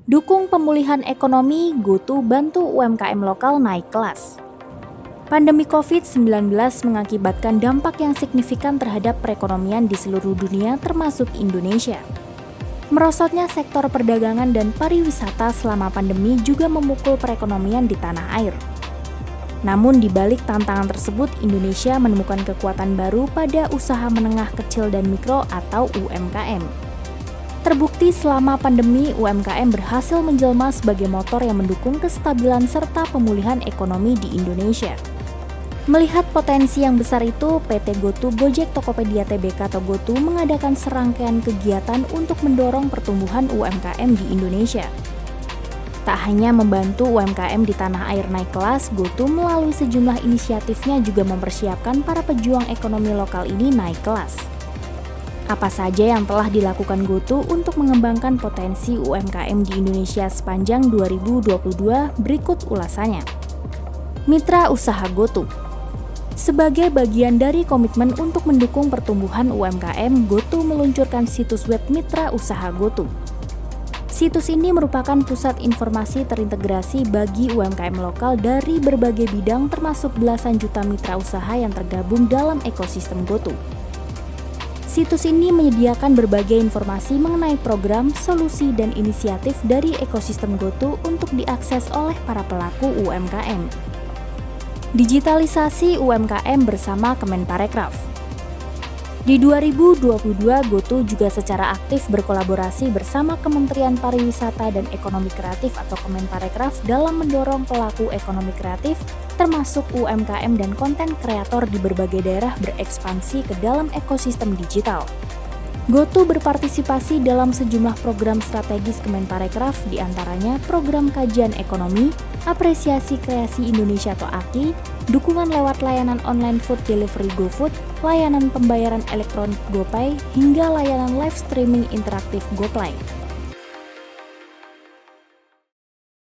Dukung pemulihan ekonomi, GoTo bantu UMKM lokal naik kelas. Pandemi COVID-19 mengakibatkan dampak yang signifikan terhadap perekonomian di seluruh dunia termasuk Indonesia. Merosotnya sektor perdagangan dan pariwisata selama pandemi juga memukul perekonomian di tanah air. Namun di balik tantangan tersebut, Indonesia menemukan kekuatan baru pada usaha menengah kecil dan mikro atau UMKM. Terbukti selama pandemi, UMKM berhasil menjelma sebagai motor yang mendukung kestabilan serta pemulihan ekonomi di Indonesia. Melihat potensi yang besar itu, PT GoTo Gojek Tokopedia Tbk atau GoTo mengadakan serangkaian kegiatan untuk mendorong pertumbuhan UMKM di Indonesia. Tak hanya membantu UMKM di tanah air naik kelas, GoTo melalui sejumlah inisiatifnya juga mempersiapkan para pejuang ekonomi lokal ini naik kelas. Apa saja yang telah dilakukan GoTo untuk mengembangkan potensi UMKM di Indonesia sepanjang 2022? Berikut ulasannya. Mitra Usaha GoTo. Sebagai bagian dari komitmen untuk mendukung pertumbuhan UMKM, GoTo meluncurkan situs web Mitra Usaha GoTo. Situs ini merupakan pusat informasi terintegrasi bagi UMKM lokal dari berbagai bidang termasuk belasan juta mitra usaha yang tergabung dalam ekosistem GoTo. Situs ini menyediakan berbagai informasi mengenai program, solusi, dan inisiatif dari ekosistem GoTo untuk diakses oleh para pelaku UMKM. Digitalisasi UMKM bersama Kemenparekraf. Di 2022, GoTo juga secara aktif berkolaborasi bersama Kementerian Pariwisata dan Ekonomi Kreatif atau Kemenparekraf dalam mendorong pelaku ekonomi kreatif termasuk UMKM dan konten kreator di berbagai daerah berekspansi ke dalam ekosistem digital. GoTo berpartisipasi dalam sejumlah program strategis Kemenparekraf, diantaranya program kajian ekonomi, apresiasi kreasi Indonesia atau AKI, dukungan lewat layanan online food delivery GoFood, layanan pembayaran elektronik GoPay, hingga layanan live streaming interaktif GoPlay.